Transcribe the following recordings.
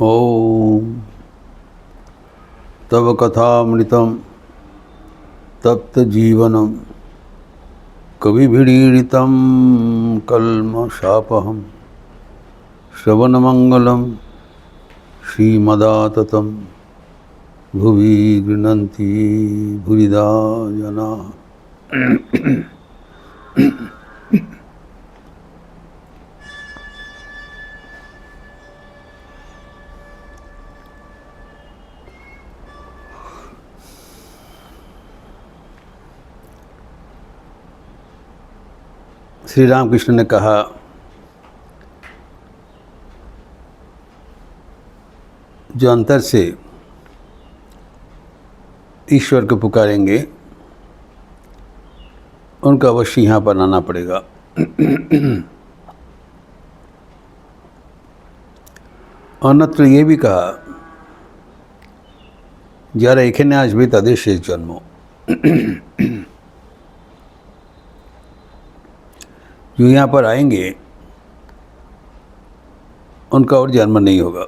ओम तव कथामृतं तप्त जीवनं कविभिरीडितं कल्मषापहं श्रवणमंगलं श्रीमदाततं भुवि गृह्णन्ति भुरिदा जनाः। श्री रामकृष्ण ने कहा, जो अंतर से ईश्वर को पुकारेंगे उनको अवश्य यहाँ पर आना पड़ेगा। अन्यत्र ये भी कहा, যারা এখানে আসবে তাদের শেষ জন্ম। जो यहाँ पर आएंगे उनका और जन्म नहीं होगा।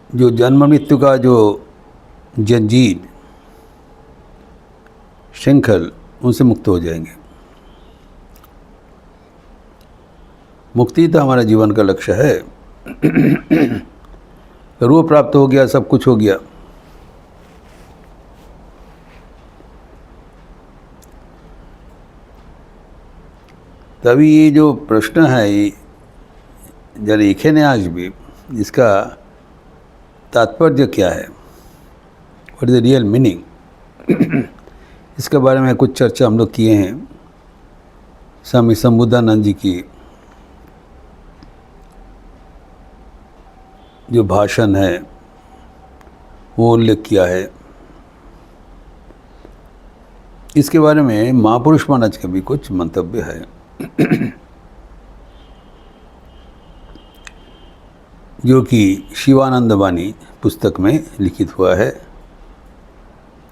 जो जन्म मृत्यु का जो जंजीर श्रृंखल उनसे मुक्त हो जाएंगे। मुक्ति तो हमारा जीवन का लक्ष्य है। रूह प्राप्त हो गया, सब कुछ हो गया, तभी ये जो प्रश्न है ये जरा एखे आज भी, इसका तात्पर्य क्या है, what is the real meaning, इसके बारे में कुछ चर्चा हम लोग किए हैं। स्वामी संबुद्धानंद जी की जो भाषण है वो उल्लेख किया है। इसके बारे में महापुरुष महाराज का भी कुछ मंतव्य है। जो कि शिवानंद वाणी पुस्तक में लिखित हुआ है।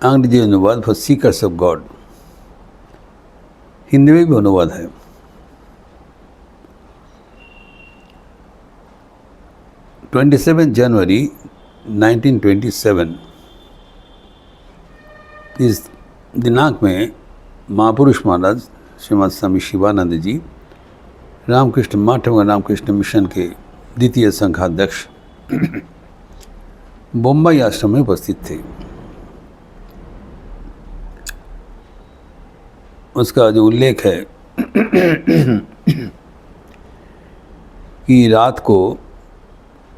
अंग्रेजी अनुवाद for seekers of God, Hindi में भी अनुवाद है। जनवरी 1927 इस दिनांक में महापुरुष महाराज श्रीमद स्वामी शिवानंद जी रामकृष्ण मठ एवं रामकृष्ण मिशन के द्वितीय संघाध्यक्ष बम्बई आश्रम में उपस्थित थे। उसका जो उल्लेख है कि रात को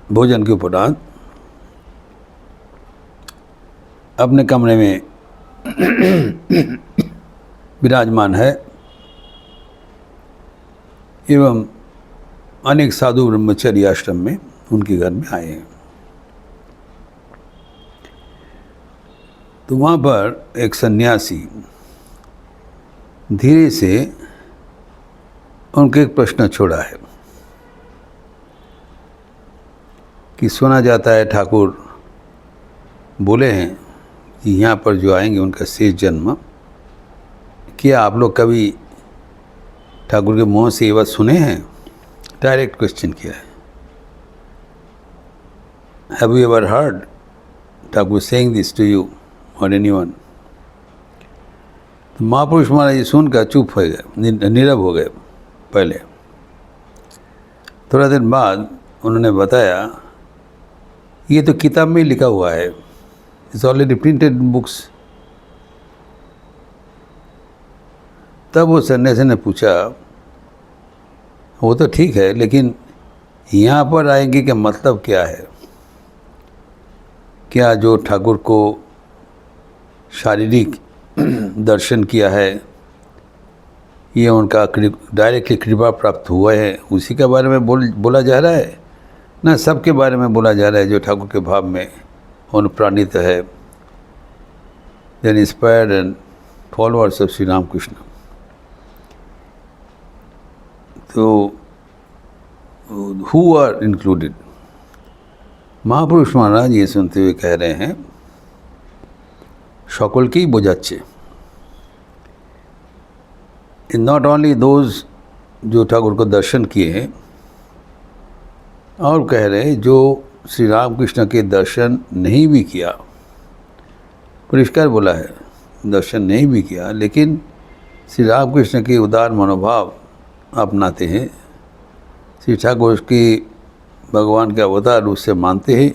भोजन के उपरांत अपने कमरे में विराजमान है एवं अनेक साधु ब्रह्मचर्य आश्रम में उनके घर में आए हैं। तो वहाँ पर एक सन्यासी धीरे से उनके एक प्रश्न छोड़ा है कि सुना जाता है ठाकुर बोले हैं कि यहाँ पर जो आएंगे उनका शेष जन्म, क्या आप लोग कभी ठाकुर के मुँह से ये बात सुने हैं? डायरेक्ट क्वेश्चन किया है। Have you ever heard Thakur saying this to you और एनीवन? तो महापुरुष महाराज जी सुनकर चुप हो गए, नीरव हो गए। पहले थोड़ा देर बाद उन्होंने बताया, ये तो किताब में लिखा हुआ है, इट्स ऑलरेडी प्रिंटेड बुक्स। तब वो सन्यासी ने पूछा, वो तो ठीक है, लेकिन यहाँ पर आएंगे का मतलब क्या है? क्या जो ठाकुर को शारीरिक दर्शन किया है, ये उनका डायरेक्टली कृपा प्राप्त हुआ है, उसी के बारे में बोला जा रहा है ना? सबके बारे में बोला जा रहा है जो ठाकुर के भाव में अनुप्राणित है, then inspired and followers of Shri Ramakrishna. तो हु आर इंक्लूडेड? महापुरुष महाराज ये सुनते हुए कह रहे हैं, সকলকেই বোঝাচ্ছে। Not only those जो ठाकुर को दर्शन किए हैं और कह रहे हैं जो श्री राम कृष्ण के दर्शन नहीं भी किया, परिष्कार बोला है, दर्शन नहीं भी किया, लेकिन श्री राम कृष्ण के उदार मनोभाव अपनाते हैं, श्री ठाकुर के भगवान के अवतार रूप से मानते हैं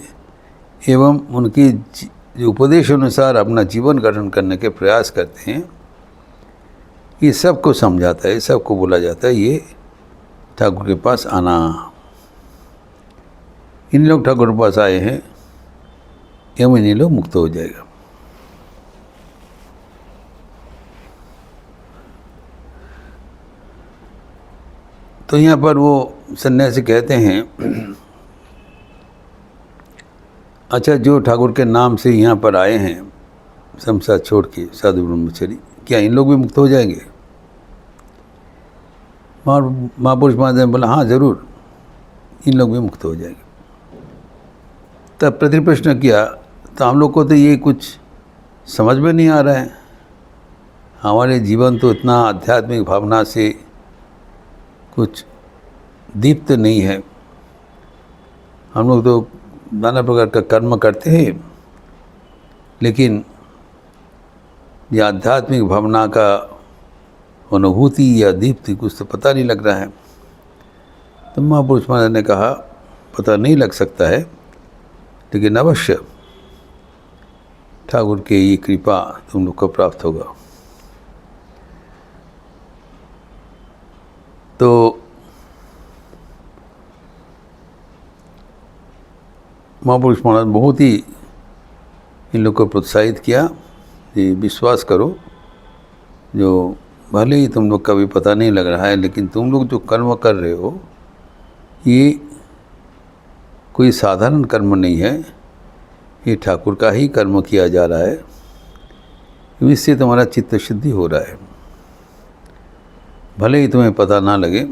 एवं उनके उपदेश अनुसार अपना जीवन गठन करने के प्रयास करते हैं, ये सबको समझाता है, सबको बोला जाता है ये ठाकुर के पास आना। इन लोग ठाकुर के पास आए हैं एवं इन लोग मुक्त हो जाएगा। तो यहाँ पर वो सन्यासी कहते हैं, अच्छा जो ठाकुर के नाम से यहाँ पर आए हैं संसार छोड़ के साधु ब्रह्मचारी, क्या इन लोग भी मुक्त हो जाएंगे? महापुरुष महादेव ने बोला हाँ ज़रूर, इन लोग भी मुक्त हो जाएंगे। तब प्रतिप्रश्न किया, तो हम लोग को तो ये कुछ समझ में नहीं आ रहा है, हमारे जीवन तो इतना आध्यात्मिक भावना से कुछ दीप्त नहीं है, हम लोग तो नाना प्रकार का कर्म करते हैं, लेकिन ये आध्यात्मिक भावना का अनुभूति या दीप्ति कुछ तो पता नहीं लग रहा है। तो महापुरुष महाराज ने कहा पता नहीं लग सकता है, लेकिन अवश्य ठाकुर के ये कृपा तुम लोग को प्राप्त होगा। तो महापुरुष महाराज बहुत ही इन लोग को प्रोत्साहित किया, ये विश्वास करो, जो भले ही तुम लोग का भी पता नहीं लग रहा है, लेकिन तुम लोग जो कर्म कर रहे हो ये कोई साधारण कर्म नहीं है, ये ठाकुर का ही कर्म किया जा रहा है, इससे तुम्हारा चित्त शुद्धि हो रहा है। भले ही तुम्हें पता ना लगे,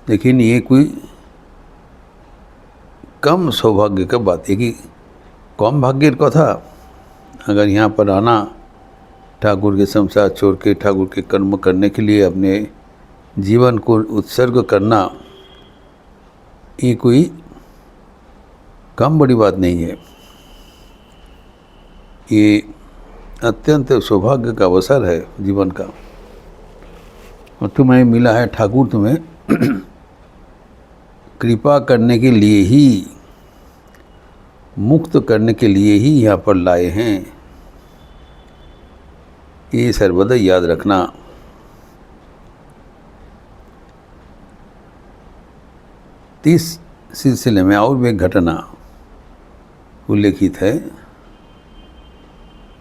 लेकिन ये कोई कम सौभाग्य का बात है कि कम भाग्य का था, अगर यहाँ पर आना, ठाकुर के संसार छोड़ के ठाकुर के कर्म करने के लिए अपने जीवन को उत्सर्ग करना, ये कोई कम बड़ी बात नहीं है, ये अत्यंत सौभाग्य का अवसर है जीवन का। और तुम्हें मिला है, ठाकुर तुम्हें कृपा करने के लिए ही, मुक्त करने के लिए ही यहाँ पर लाए हैं, ये सर्वदा याद रखना। इस सिलसिले में और भी एक घटना उल्लेखित है,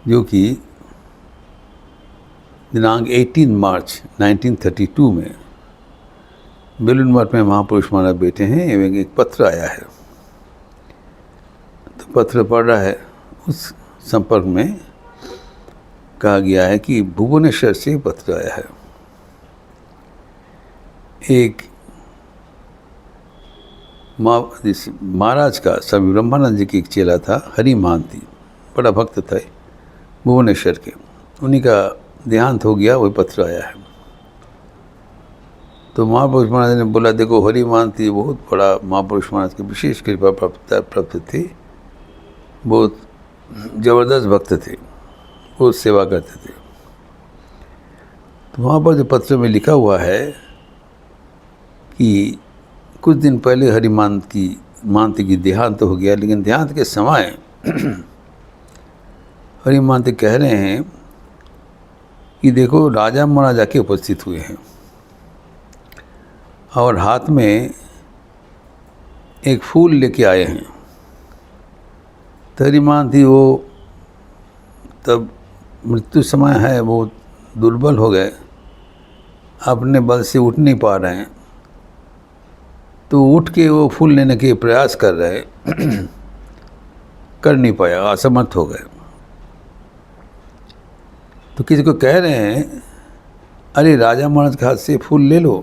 जो कि दिनांक 18 मार्च 1932 में बेलूर मठ में महापुरुष महाराज बैठे हैं एवं एक पत्र आया है। तो पत्र पढ़ रहा है, उस संपर्क में कहा गया है कि भुवनेश्वर से पत्र आया है। एक महाराज का स्वामी ब्रह्मानंद जी की एक चेला था, हरि महांति, बड़ा भक्त थे भुवनेश्वर के, उन्हीं का देहांत हो गया, वही पत्र आया है। तो महापुरुष महाराज ने बोला देखो हरि महांति बहुत बड़ा महापुरुष महाराज की विशेष कृपा प्राप्त थी, बहुत ज़बरदस्त भक्त थे, बहुत सेवा करते थे। तो वहाँ पर जो पत्र में लिखा हुआ है कि कुछ दिन पहले हरि महांति की देहांत हो गया, लेकिन देहांत के समय हरि महांति कह रहे हैं कि देखो राजा महाराज आके उपस्थित हुए हैं और हाथ में एक फूल लेके आए हैं। तो हरि महांति वो तब मृत्यु समय है, वो दुर्बल हो गए, अपने बल से उठ नहीं पा रहे हैं, तो उठ के वो फूल लेने के प्रयास कर रहे कर नहीं पाया, असमर्थ हो गए। तो किसी को कह रहे हैं अरे राजा महाराज के हाथ से फूल ले लो,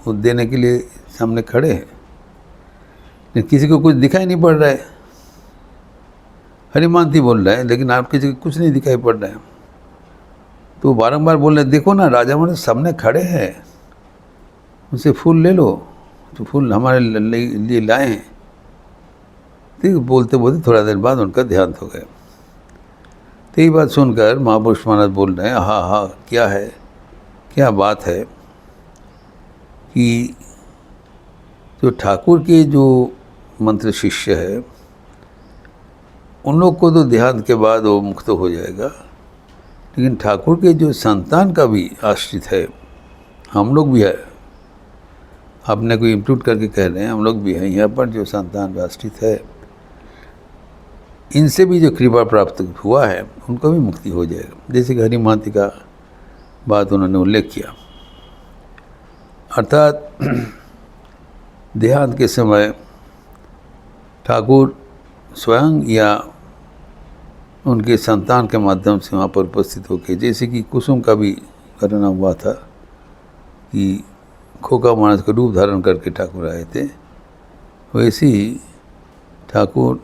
वो देने के लिए सामने खड़े हैं, लेकिन किसी को कुछ दिखाई नहीं पड़ रहा है। हरि महांति बोल रहे हैं लेकिन आप किसी को कुछ नहीं दिखाई पड़ रहा है। तो बारंबार बोल रहे, देखो ना राजा महाराज सामने खड़े हैं, उनसे फूल ले लो। तो फूल हमारे लिए लाए हैं। ठीक, बोलते बोलते थोड़ा देर बाद उनका ध्यान हो गया। तो ये बात सुनकर महापुरुष महाराज बोल रहे हैं, हाँ हाँ क्या है, क्या बात है कि जो ठाकुर के जो मंत्र शिष्य है उन लोग को तो देहांत के बाद वो मुक्त हो जाएगा, लेकिन ठाकुर के जो संतान का भी आश्रित है, हम लोग भी है, आपने कोई इंक्लूड करके कह रहे हैं, हम लोग भी हैं यहाँ पर, जो संतान आश्रित है, इनसे भी जो कृपा प्राप्त हुआ है उनको भी मुक्ति हो जाएगा। जैसे कि हरि महंती का बात उन्होंने उल्लेख किया, अर्थात देहांत के समय ठाकुर स्वयं या उनके संतान के माध्यम से वहाँ पर उपस्थित होकर, जैसे कि कुसुम का भी घटना हुआ था कि खोका महाराज का रूप धारण करके ठाकुर आए थे, वैसे ही ठाकुर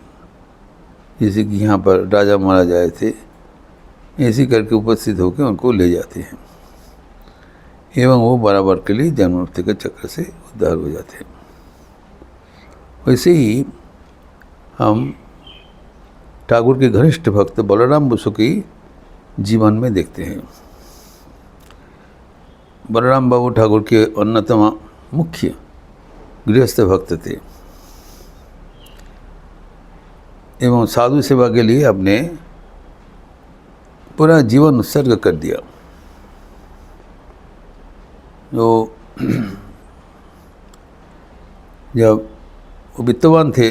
जैसे कि यहाँ पर राजा महाराज आए थे, ऐसे करके उपस्थित होकर उनको ले जाते हैं एवं वो बराबर के लिए जन्म मृत्यु के चक्र से उद्धार हो जाते हैं। वैसे ही हम ठाकुर के घनिष्ठ भक्त बलराम बसु की जीवन में देखते हैं। बलराम बाबू ठाकुर के अन्यतम मुख्य गृहस्थ भक्त थे एवं साधु सेवा के लिए अपने पूरा जीवन उत्सर्ग कर दिया। जो जब वो वित्तवान थे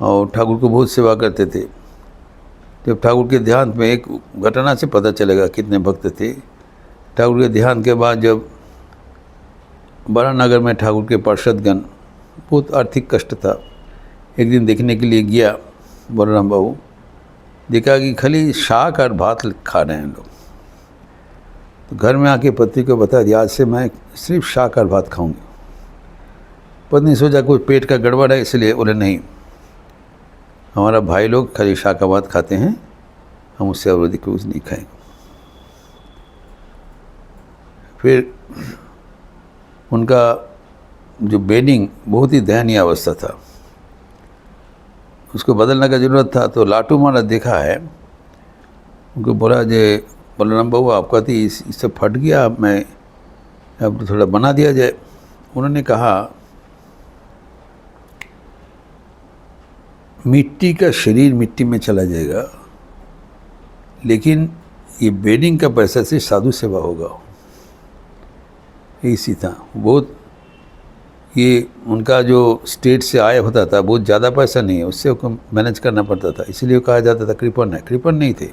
और ठाकुर को बहुत सेवा करते थे, जब ठाकुर के ध्यान में एक घटना से पता चलेगा कितने भक्त थे। ठाकुर के ध्यान के बाद जब बरानगर में ठाकुर के पार्षदगण, बहुत आर्थिक कष्ट था, एक दिन देखने के लिए गया बलराम बाबू, देखा कि खाली शाक और भात खा रहे हैं लोग। तो घर में आके पत्नी को बता दिया, आज से मैं सिर्फ शाक और भात खाऊंगी। पत्नी सोचा कोई पेट का गड़बड़ है, इसलिए बोले नहीं, हमारा भाई लोग खाली शाक और भात खाते हैं, हम उससे अवरोधी कुछ नहीं खाएंगे। फिर उनका जो बेडिंग बहुत ही दयनीय अवस्था था, उसको बदलने का ज़रूरत था। तो लाटू महाराज देखा है, उनको बोला, जे बलराम बाबू आपका तो इससे फट गया, मैं अब थोड़ा बना दिया जाए। उन्होंने कहा, मिट्टी का शरीर मिट्टी में चला जाएगा, लेकिन ये बेडिंग का पैसा से साधु सेवा होगा। इसी था बहुत, ये उनका जो स्टेट से आय होता था बहुत ज़्यादा पैसा नहीं है, उससे उसको मैनेज करना पड़ता था, इसलिए कहा जाता था कृपण है। कृपण नहीं थे,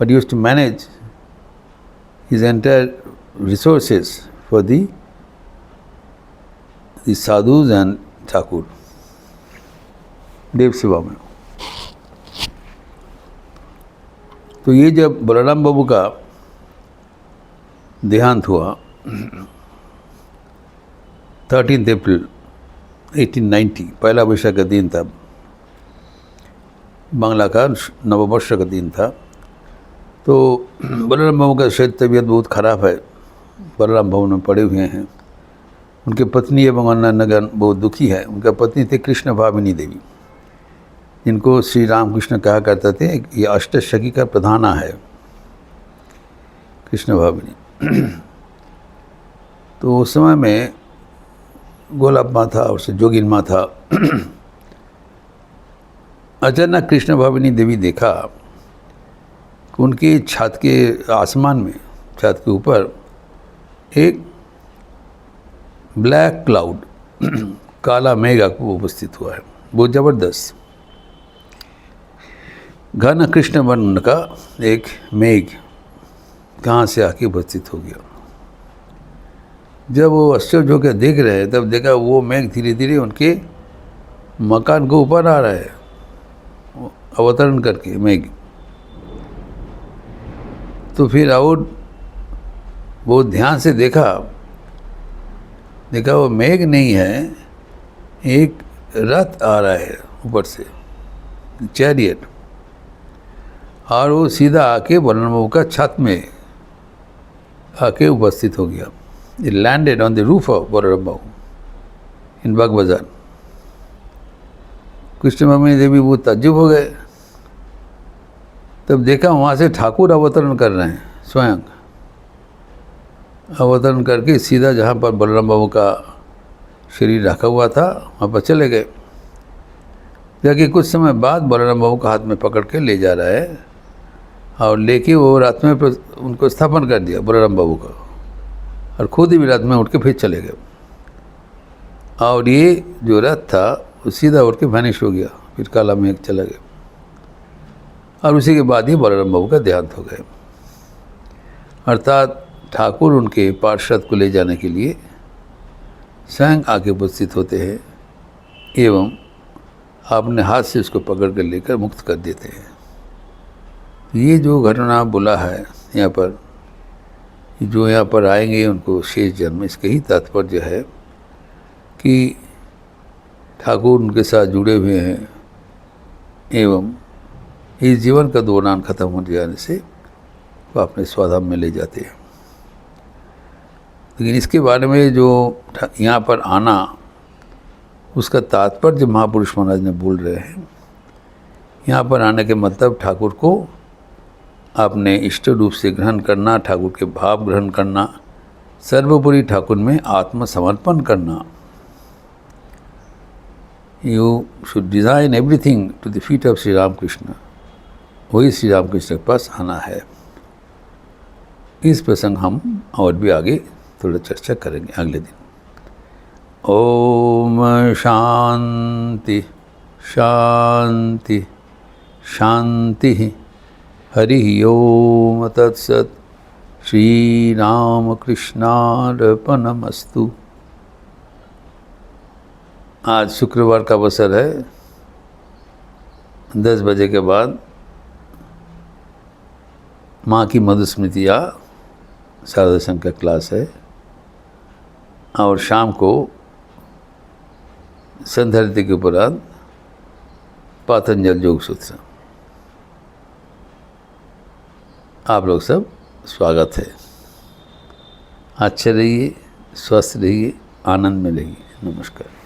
but used to manage his entire resources for the sadhus and Thakur देव सेवा में। तो ये जब बलराम बाबू का देहांत हुआ 13 अप्रैल 1890, पहला वैशाख का दिन था, बांग्ला का नववर्ष का दिन था। तो बलराम बाबू का शायद तबीयत बहुत ख़राब है, बलराम भवन में पड़े हुए हैं। उनके पत्नी एवं अन्यगण बहुत दुखी है। उनका पत्नी थे कृष्ण भाविनी देवी, जिनको श्री रामकृष्ण कहा करते थे, ये अष्टसखी का प्रधाना है कृष्ण भाविनी। तो उस समय में गोलाब माँ था और जोगिन माँ था। अचानक कृष्ण भाविनी देवी देखा कि उनकी छत के आसमान में, छत के ऊपर एक ब्लैक क्लाउड काला मेघ को उपस्थित हुआ है, बहुत ज़बरदस्त घन कृष्ण वर्ण का एक मेघ कहाँ से आके उपस्थित हो गया। जब वो आश्चर्य होकर देख रहे हैं, तब देखा वो मेघ धीरे धीरे उनके मकान को ऊपर आ रहा है, अवतरण करके मेघ। तो फिर और बहुत ध्यान से देखा वो मेघ नहीं है, एक रथ आ रहा है ऊपर से, चैरियट, और वो सीधा आके बलराम बाबू का छत में आके उपस्थित हो गया। It landed on the roof of Balram Babu in Baghbazar. Krishna mummy देवी वो ताज्जुब हो गए। तब देखा वहाँ से ठाकुर अवतरण कर रहे हैं, स्वयं अवतरण करके सीधा जहाँ पर बलराम बाबू का शरीर रखा हुआ था वहाँ पर चले गए। जाके कुछ समय बाद बलराम बाबू का हाथ में पकड़ के ले जा रहा है और लेके वो रात में उनको स्थापन कर दिया बलराम बाबू का, और खुद ही रात में उठ के फिर चले गए। और ये जो रथ था वो सीधा उठ के वैनिश हो गया, फिर काला मेघ चला गया। और उसी के बाद ही बलराम बाबू का देहांत हो गया। अर्थात ठाकुर उनके पार्षद को ले जाने के लिए स्वयं आके उपस्थित होते हैं एवं अपने हाथ से उसको पकड़ कर लेकर मुक्त कर देते हैं। ये जो घटना बोला है यहाँ पर, जो यहाँ पर आएंगे उनको शेष जन्म, इसके ही तात्पर्य है कि ठाकुर उनके साथ जुड़े हुए हैं एवं इस जीवन का दौरान खत्म हो जाने से वो अपने स्वधाम में ले जाते हैं। लेकिन इसके बारे में जो यहाँ पर आना, उसका तात्पर्य महापुरुष महाराज ने बोल रहे हैं। यहाँ पर आने के मतलब ठाकुर को अपने इष्ट रूप से ग्रहण करना, ठाकुर के भाव ग्रहण करना, सर्वोपरि ठाकुर में आत्मसमर्पण करना। You should design everything to the feet of Shri Ramakrishna. वही श्री राम कृष्ण के पास आना है। इस प्रसंग हम और भी आगे थोड़ा चर्चा करेंगे अगले दिन। ओम शांति शांति शांति। हरि ओम तत्सत। श्री राम कृष्णार्पणमस्तु। आज शुक्रवार का अवसर है। 10 बजे के बाद माँ की मधुस्मृतिया शारदा शंकर क्लास है और शाम को संध्या आरती के उपरांत पातंजल योग सूत्र। आप लोग सब स्वागत है। अच्छे रहिए, स्वस्थ रहिए, आनंद में रहिए। नमस्कार।